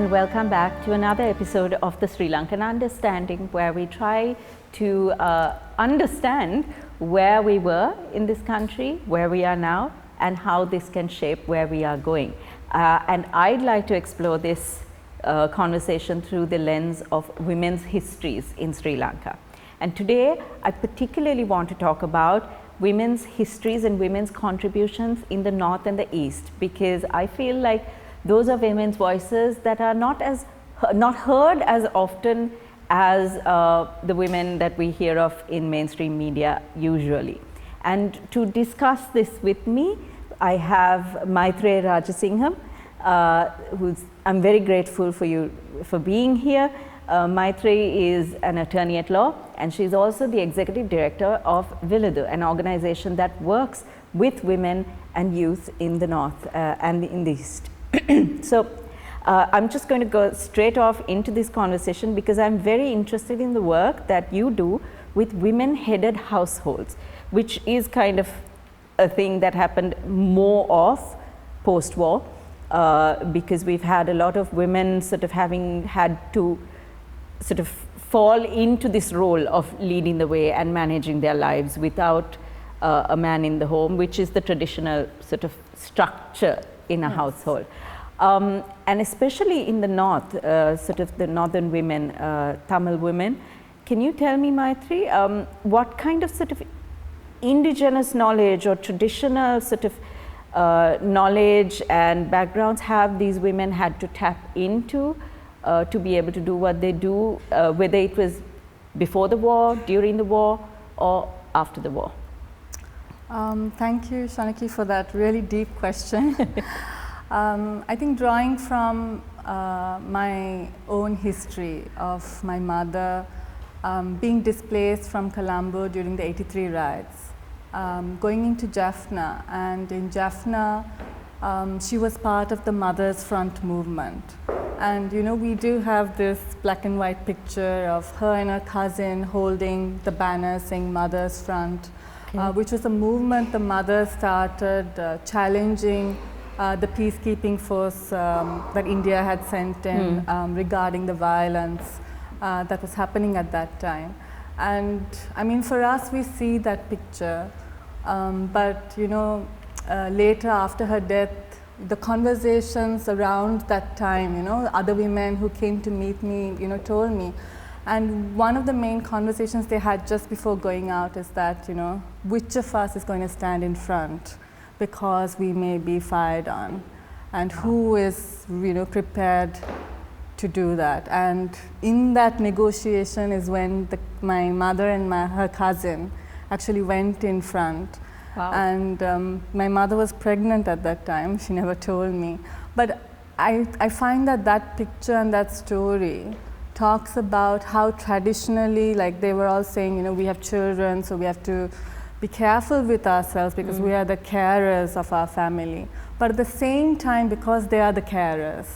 and welcome back to another episode of the Sri Lankan Understanding, where we try to understand where we were in this country, where we are now, and how this can shape where we are going. And I'd like to explore this conversation through the lens of women's histories in Sri Lanka. And today, I particularly want to talk about women's histories and women's contributions in the North and the East, because I feel like those are women's voices that are not heard as often as the women that we hear of in mainstream media usually. And to discuss this with me, I have Maithri Rajasingham, I'm very grateful for you for being here. Maithri is an attorney at law, and she's also the executive director of Viladu, an organization that works with women and youth in the North and in the East. So I'm just going to go straight off into this conversation because I'm very interested in the work that you do with women-headed households, which is kind of a thing that happened more of post-war, because we've had a lot of women sort of having had to sort of fall into this role of leading the way and managing their lives without a man in the home, which is the traditional sort of structure in a household. And especially in the North, sort of the Northern women, Tamil women. Can you tell me, Maithri, what kind of sort of indigenous knowledge or traditional sort of knowledge and backgrounds have these women had to tap into to be able to do what they do, whether it was before the war, during the war, or after the war? Thank you, Shanaki, for that really deep question. I think drawing from my own history of my mother being displaced from Colombo during the 83 riots, going into Jaffna, and in Jaffna she was part of the Mothers Front movement. And you know, we do have this black and white picture of her and her cousin holding the banner saying Mothers Front, which was a movement the mothers started challenging the peacekeeping force that India had sent in regarding the violence that was happening at that time. And I mean, for us, we see that picture, but you know, later after her death, the conversations around that time, you know, other women who came to meet me, you know, told me. And one of the main conversations they had just before going out is that, you know, which of us is going to stand in front because we may be fired on, and who is, you know, prepared to do that. And in that negotiation is when my mother and her cousin actually went in front. Wow. And my mother was pregnant at that time. She never told me. But I find that that picture and that story talks about how traditionally, like they were all saying, you know, we have children, so we have to be careful with ourselves because we are the carers of our family. But at the same time, because they are the carers,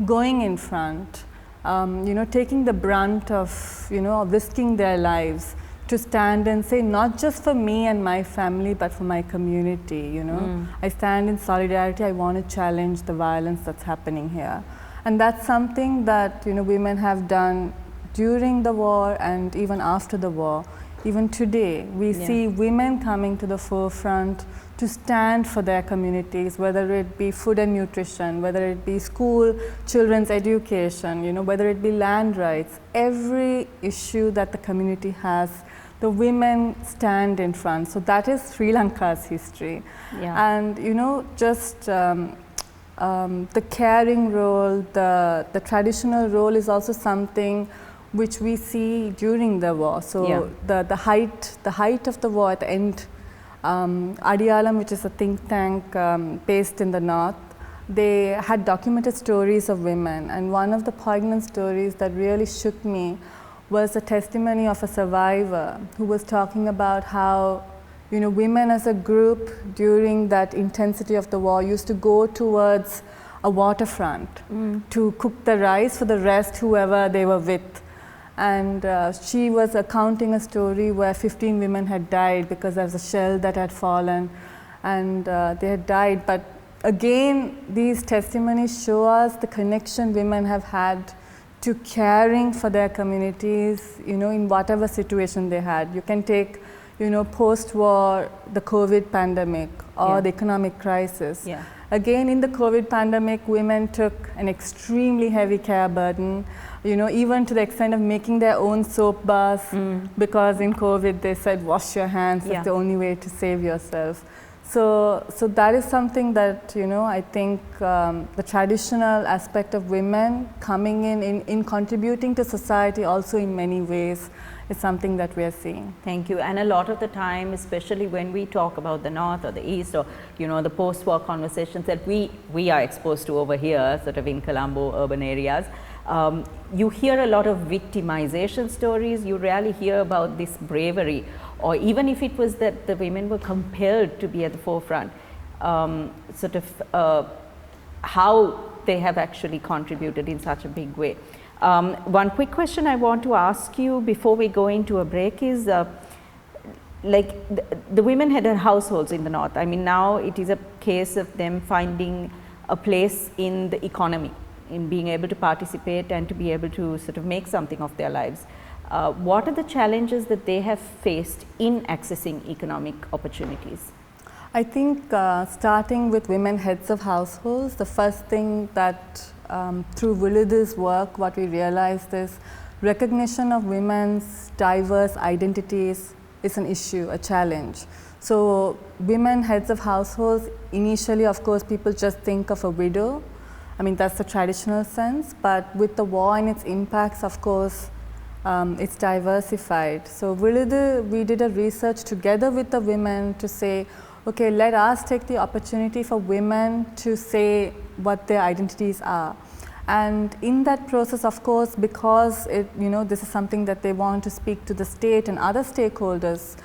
going in front, you know, taking the brunt of, you know, risking their lives to stand and say, not just for me and my family, but for my community, you know. I stand in solidarity, I want to challenge the violence that's happening here. And that's something that, you know, women have done during the war and even after the war. Even today, we see women coming to the forefront to stand for their communities, whether it be food and nutrition, whether it be school, children's education, you know, whether it be land rights. Every issue that the community has, the women stand in front. So that is Sri Lanka's history. And you know, just the caring role, the traditional role is also something which we see during the war. So the height of the war at the end, Adiyalam, which is a think tank based in the North, they had documented stories of women, and one of the poignant stories that really shook me was a testimony of a survivor who was talking about how, you know, women as a group during that intensity of the war used to go towards a waterfront to cook the rice for the rest, whoever they were with. And she was accounting a story where 15 women had died because there was a shell that had fallen, and they had died. But again, these testimonies show us the connection women have had to caring for their communities, in whatever situation they had. You can take, post-war, the COVID pandemic or the economic crisis. Yeah. Again, in the COVID pandemic, women took an extremely heavy care burden, even to the extent of making their own soap baths, because in COVID they said, wash your hands, that's the only way to save yourself. So that is something that, I think the traditional aspect of women coming in contributing to society also in many ways is something that we are seeing. Thank you. And a lot of the time, especially when we talk about the North or the East or, the post-war conversations that we are exposed to over here, sort of in Colombo urban areas, you hear a lot of victimization stories. You rarely hear about this bravery, or even if it was that the women were compelled to be at the forefront, how they have actually contributed in such a big way. One quick question I want to ask you before we go into a break is, like the women-headed households in the North, I mean, now it is a case of them finding a place in the economy, in being able to participate and to be able to sort of make something of their lives. What are the challenges that they have faced in accessing economic opportunities? I think starting with women heads of households, the first thing that through Vuludu's work, what we realized is recognition of women's diverse identities is an issue, a challenge. So women heads of households, initially of course people just think of a widow. I mean, that's the traditional sense, but with the war and its impacts, of course, it's diversified. So Vuludu, we did a research together with the women to say, okay, let us take the opportunity for women to say what their identities are. And in that process, of course, because this is something that they want to speak to the state and other stakeholders,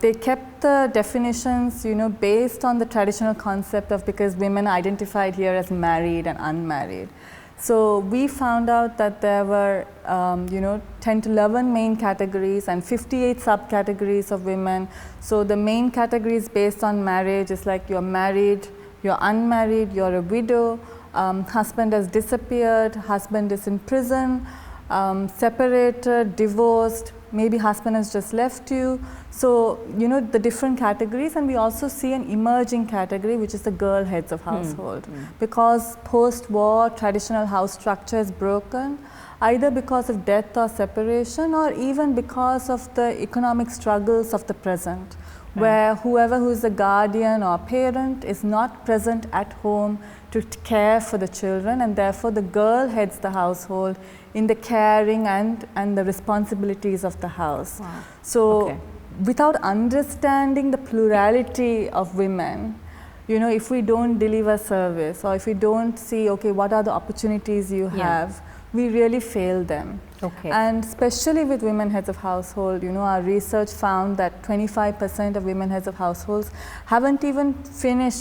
they kept the definitions, based on the traditional concept of, because women are identified here as married and unmarried. So we found out that there were 10 to 11 main categories and 58 subcategories of women. So the main categories based on marriage is like you're married, you're unmarried, you're a widow, husband has disappeared, husband is in prison, separated, divorced, maybe husband has just left you. So, the different categories, and we also see an emerging category, which is the girl heads of household. Because post-war traditional house structure is broken, either because of death or separation, or even because of the economic struggles of the present, where whoever who is a guardian or parent is not present at home to care for the children, and therefore the girl heads the household in the caring and the responsibilities of the house. Wow. So without understanding the plurality of women, if we don't deliver service, or if we don't see, okay, what are the opportunities you have, we really fail them. And especially with women heads of household, our research found that 25% of women heads of households haven't even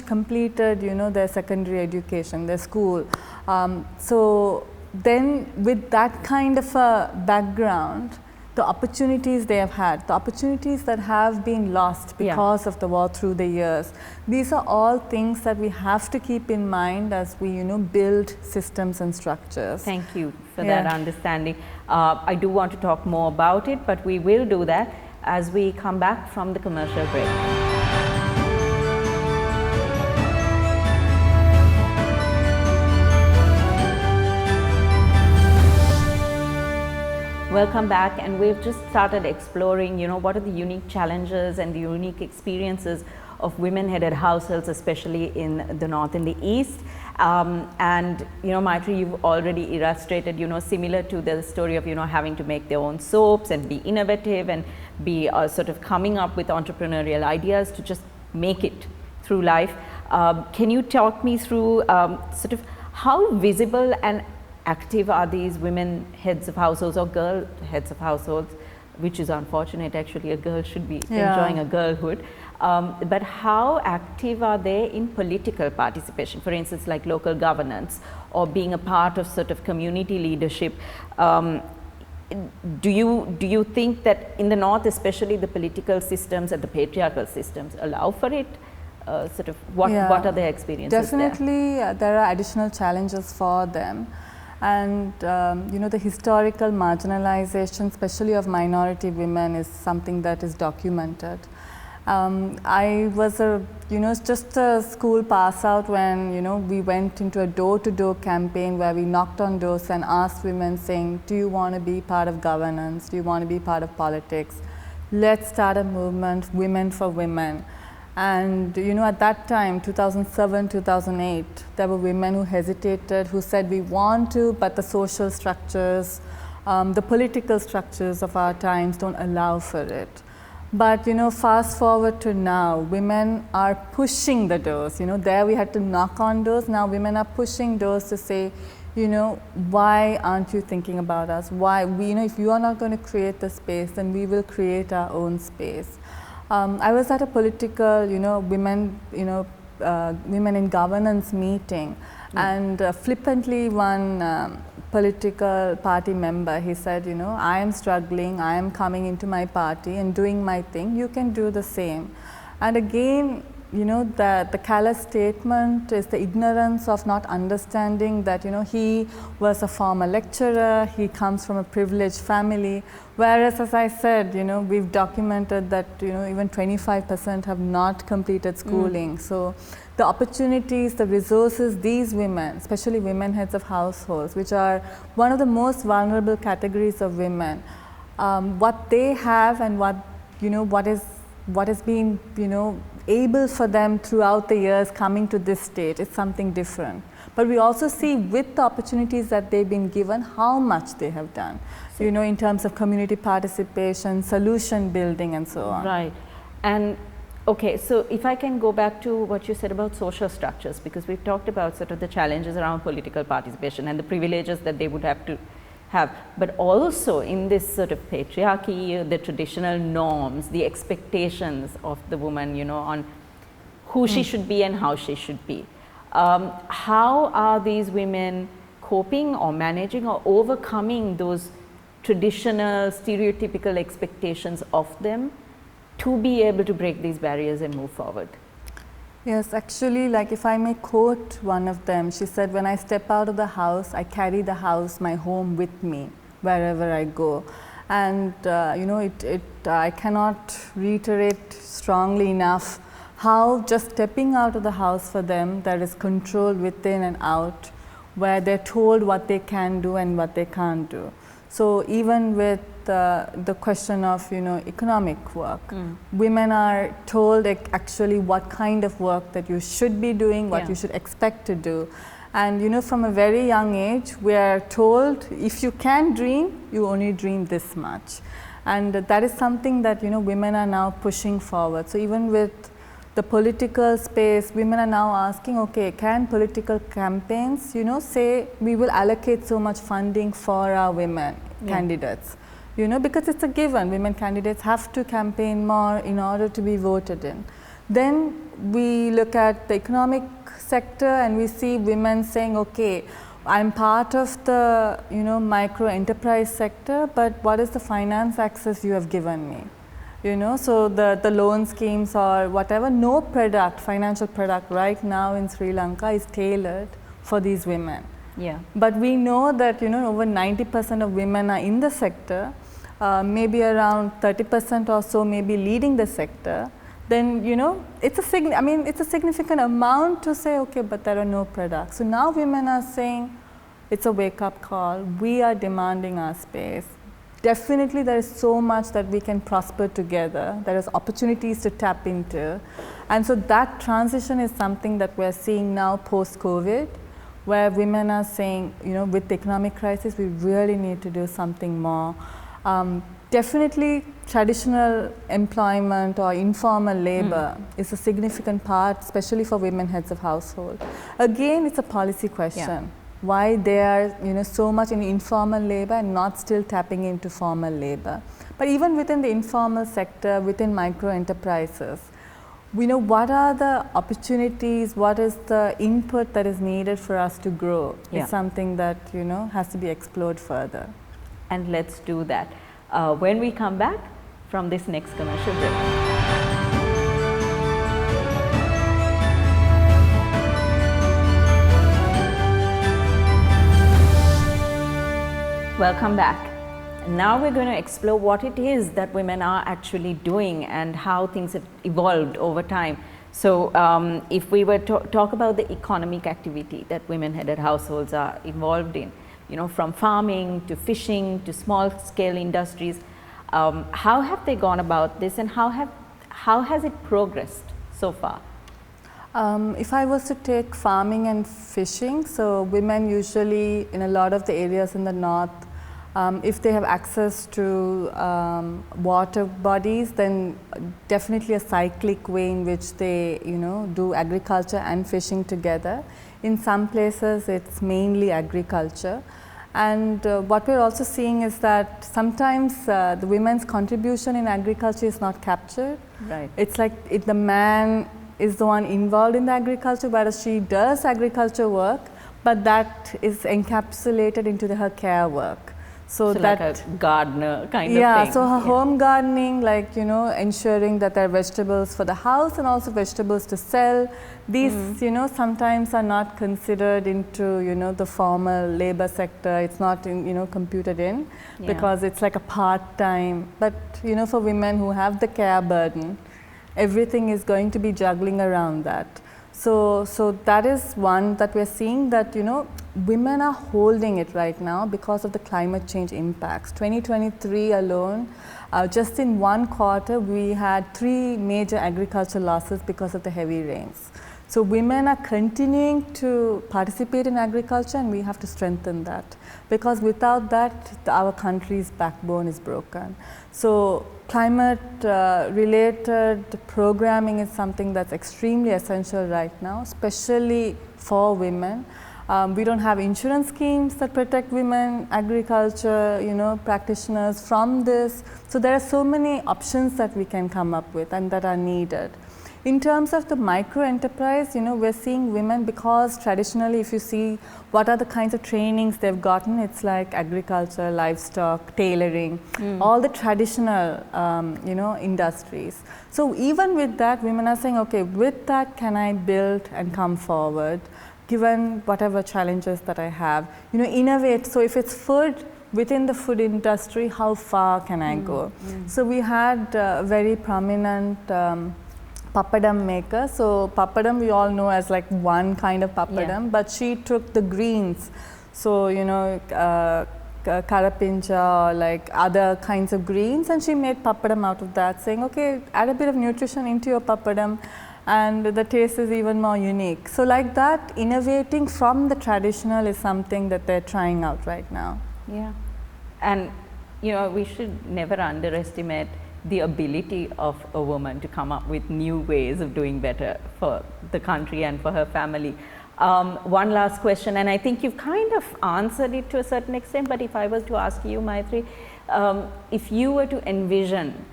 completed, their secondary education, their school. So then with that kind of a background, the opportunities they have had, the opportunities that have been lost because of the war through the years, these are all things that we have to keep in mind as we, build systems and structures. Thank you for that understanding. I do want to talk more about it, but we will do that as we come back from the commercial break. Welcome back, and we've just started exploring, what are the unique challenges and the unique experiences of women-headed households, especially in the North and the East. And Maithri, you've already illustrated, similar to the story of, having to make their own soaps and be innovative and be sort of coming up with entrepreneurial ideas to just make it through life. Can you talk me through sort of how visible and active are these women heads of households or girl heads of households, which is unfortunate. Actually, a girl should be enjoying a girlhood. But how active are they in political participation, for instance, like local governance or being a part of sort of community leadership? Do you think that in the North, especially the political systems and the patriarchal systems allow for it? what are their experiences Definitely, there are additional challenges for them. And the historical marginalization, especially of minority women, is something that is documented. I was just a school pass out when we went into a door-to-door campaign where we knocked on doors and asked women, saying, do you want to be part of governance? Do you want to be part of politics? Let's start a movement, women for women. And at that time, 2007, 2008, there were women who hesitated, who said we want to, but the social structures, the political structures of our times don't allow for it. But fast forward to now, women are pushing the doors. There we had to knock on doors. Now women are pushing doors to say, why aren't you thinking about us? Why if you are not going to create the space, then we will create our own space. I was at a political, women in governance meeting, and flippantly one political party member, he said, I am struggling, I am coming into my party and doing my thing, you can do the same. And again, the callous statement is the ignorance of not understanding that, he was a former lecturer, he comes from a privileged family, whereas as I said, we've documented that, even 25% have not completed schooling. So the opportunities, the resources, these women, especially women heads of households, which are one of the most vulnerable categories of women, what they have and what has been, able for them throughout the years coming to this stage is something different. But we also see with the opportunities that they've been given, how much they have done, in terms of community participation, solution building, and so on. Right. And okay, so if I can go back to what you said about social structures, because we've talked about sort of the challenges around political participation and the privileges that they would have to have, but also in this sort of patriarchy, the traditional norms, the expectations of the woman, on who she should be and how she should be. How are these women coping or managing or overcoming those traditional stereotypical expectations of them to be able to break these barriers and move forward? Yes, actually, like if I may quote one of them, she said, when I step out of the house, I carry the house, my home with me, wherever I go. And I cannot reiterate strongly enough how just stepping out of the house for them, there is control within and out, where they're told what they can do and what they can't do. So even with the question of economic work, women are told actually what kind of work that you should be doing, what you should expect to do. And from a very young age, we are told if you can dream, you only dream this much. And that is something that women are now pushing forward. So even with the political space, women are now asking, okay, can political campaigns, say we will allocate so much funding for our women candidates, because it's a given, women candidates have to campaign more in order to be voted in. Then we look at the economic sector and we see women saying, okay, I'm part of the micro enterprise sector, but what is the finance access you have given me? So the loan schemes or whatever, no product, financial product right now in Sri Lanka is tailored for these women. Yeah. But we know that over 90% of women are in the sector, maybe around 30% or so may be leading the sector. Then it's a significant amount to say, okay, but there are no products. So now women are saying it's a wake-up call. We are demanding our space. Definitely there is so much that we can prosper together. There is opportunities to tap into. And so that transition is something that we're seeing now post-COVID, where women are saying, with the economic crisis, we really need to do something more. Definitely traditional employment or informal labor is a significant part, especially for women heads of household. Again, it's a policy question. Yeah. Why they are so much in informal labor and not still tapping into formal labor. But even within the informal sector, within micro enterprises, what are the opportunities, what is the input that is needed for us to grow is something that has to be explored further. And let's do that when we come back from this next commercial break. Welcome back. Now we're going to explore what it is that women are actually doing and how things have evolved over time. So if we were to talk about the economic activity that women-headed households are involved in, you know, from farming to fishing to small-scale industries, how have they gone about this, and how has it progressed so far? If I was to take farming and fishing, so women usually in a lot of the areas in the north, if they have access to water bodies, then definitely a cyclic way in which they, you know, do agriculture and fishing together. In some places, it's mainly agriculture. And what we're also seeing is that sometimes the women's contribution in agriculture is not captured. Right. It's like the man is the one involved in the agriculture, whereas she does agriculture work, but that is encapsulated into her care work. So that, like a gardener kind of thing. Yeah, so her home gardening, like, you know, ensuring that there are vegetables for the house and also vegetables to sell. These, you know, sometimes are not considered into, you know, the formal labor sector. It's not, you know, computed in because it's like a part-time. But, you know, for women who have the care burden, everything is going to be juggling around that. So that is one that we're seeing, that, you know, women are holding it right now because of the climate change impacts. 2023 alone, just in one quarter, we had 3 major agricultural losses because of the heavy rains. So women are continuing to participate in agriculture, and we have to strengthen that, because without that, our country's backbone is broken. So climate related programming is something that's extremely essential right now, especially for women. We don't have insurance schemes that protect women agriculture, you know, practitioners from this. So there are so many options that we can come up with and that are needed. In terms of the micro enterprise, you know, we're seeing women, because traditionally, if you see what are the kinds of trainings they've gotten, it's like agriculture, livestock, tailoring, all the traditional, you know, industries. So even with that, women are saying, okay, with that, can I build and come forward, given whatever challenges that I have, you know, innovate. So if it's food, within the food industry, how far can I go? So we had a very prominent papadam maker. So papadam we all know as like one kind of papadam, but she took the greens. So, you know, karapincha or like other kinds of greens, and she made papadam out of that, saying, okay, add a bit of nutrition into your papadam and the taste is even more unique. So like that, innovating from the traditional is something that they're trying out right now. Yeah, and you know, we should never underestimate the ability of a woman to come up with new ways of doing better for the country and for her family. One last question, and I think you've kind of answered it to a certain extent, but if I was to ask you, Maithri, if you were to envision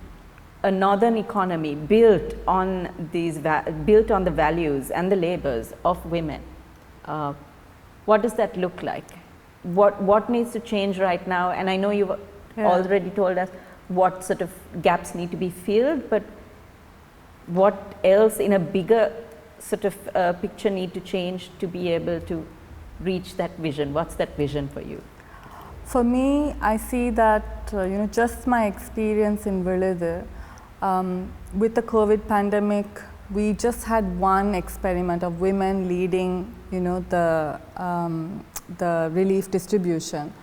a northern economy built on these built on the values and the labors of women, what does that look like? What needs to change right now? And I know you've already told us what sort of gaps need to be filled, but what else in a bigger sort of picture need to change to be able to reach that vision? What's that vision for you? For me, I see that, you know, just my experience in Villadir, with the COVID pandemic, we just had one experiment of women leading, you know, the relief distribution.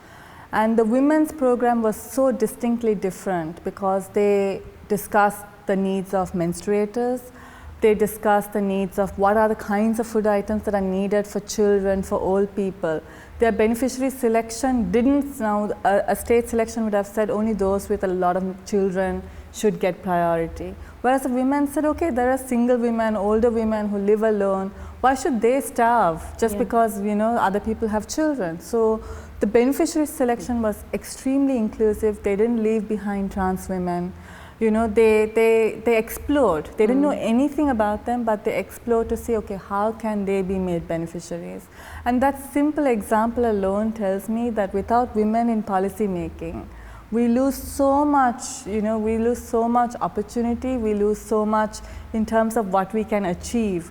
And the women's program was so distinctly different because they discussed the needs of menstruators, they discussed the needs of what are the kinds of food items that are needed for children, for old people. Their beneficiary selection didn't, now a state selection would have said only those with a lot of children should get priority. Whereas the women said, okay, there are single women, older women who live alone, why should they starve just because, you know, other people have children? So the beneficiary selection was extremely inclusive. They didn't leave behind trans women. You know, they explored. They didn't know anything about them, but they explored to see, okay, how can they be made beneficiaries? And that simple example alone tells me that without women in policy making, we lose so much, you know, we lose so much opportunity, we lose so much in terms of what we can achieve.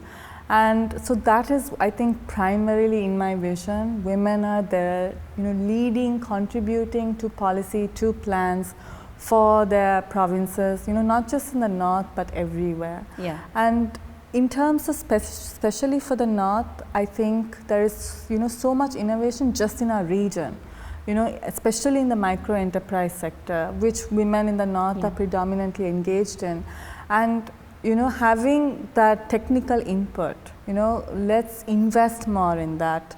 And so that is, I think, primarily in my vision. Women are there, leading, contributing to policy, to plans for their provinces, not just in the north but everywhere. Yeah. And in terms of especially for the north, I think there is so much innovation just in our region, especially in the micro enterprise sector, which women in the north are predominantly engaged in. And having that technical input, let's invest more in that.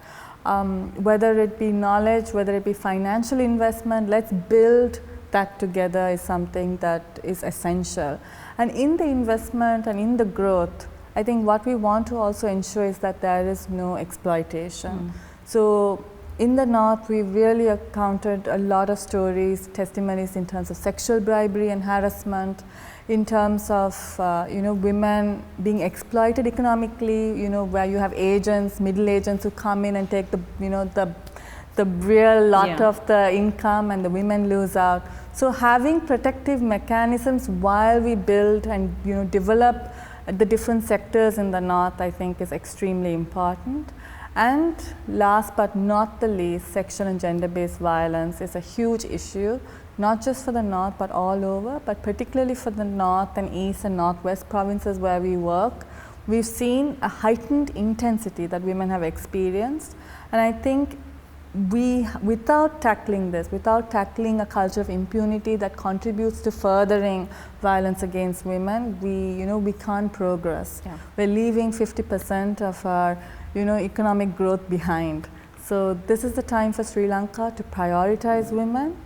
Whether it be knowledge, whether it be financial investment, let's build that together is something that is essential. And in the investment and in the growth, I think what we want to also ensure is that there is no exploitation. So in the north, we really encountered a lot of stories, testimonies in terms of sexual bribery and harassment, in terms of women being exploited economically, where you have agents, middle agents who come in and take the real lot of the income, and the women lose out. So having protective mechanisms while we build and develop the different sectors in the north, I think, is extremely important. And last but not the least, sexual and gender-based violence is a huge issue, not just for the north but all over, but particularly for the north and east and northwest provinces where we work. We've seen a heightened intensity that women have experienced, and I think without tackling this, without tackling a culture of impunity that contributes to furthering violence against women, we can't progress. Yeah. We're leaving 50% of our economic growth behind. So this is the time for Sri Lanka to prioritize women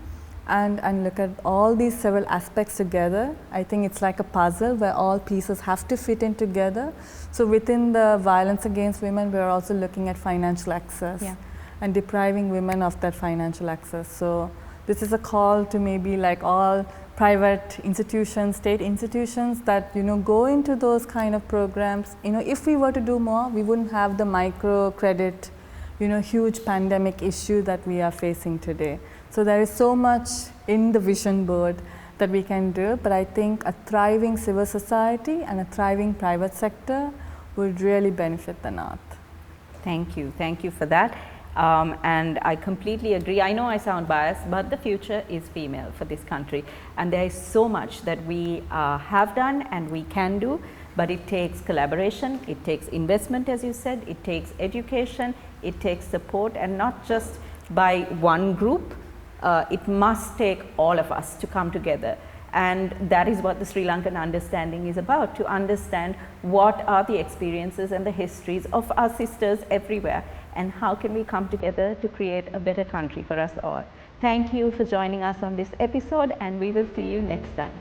and look at all these several aspects together. I think it's like a puzzle where all pieces have to fit in together. So within the violence against women, we're also looking at financial access. Yeah. And depriving women of that financial access. So this is a call to maybe like all private institutions, state institutions that go into those kind of programs. If we were to do more, we wouldn't have the microcredit, huge pandemic issue that we are facing today. So there is so much in the vision board that we can do, but I think a thriving civil society and a thriving private sector would really benefit the north. Thank you for that. And I completely agree. I know I sound biased, but the future is female for this country, and there is so much that we have done and we can do, but it takes collaboration, it takes investment, as you said, it takes education, it takes support, and not just by one group. It must take all of us to come together. And that is what the Sri Lankan understanding is about, to understand what are the experiences and the histories of our sisters everywhere, and how can we come together to create a better country for us all. Thank you for joining us on this episode, and we will see you next time.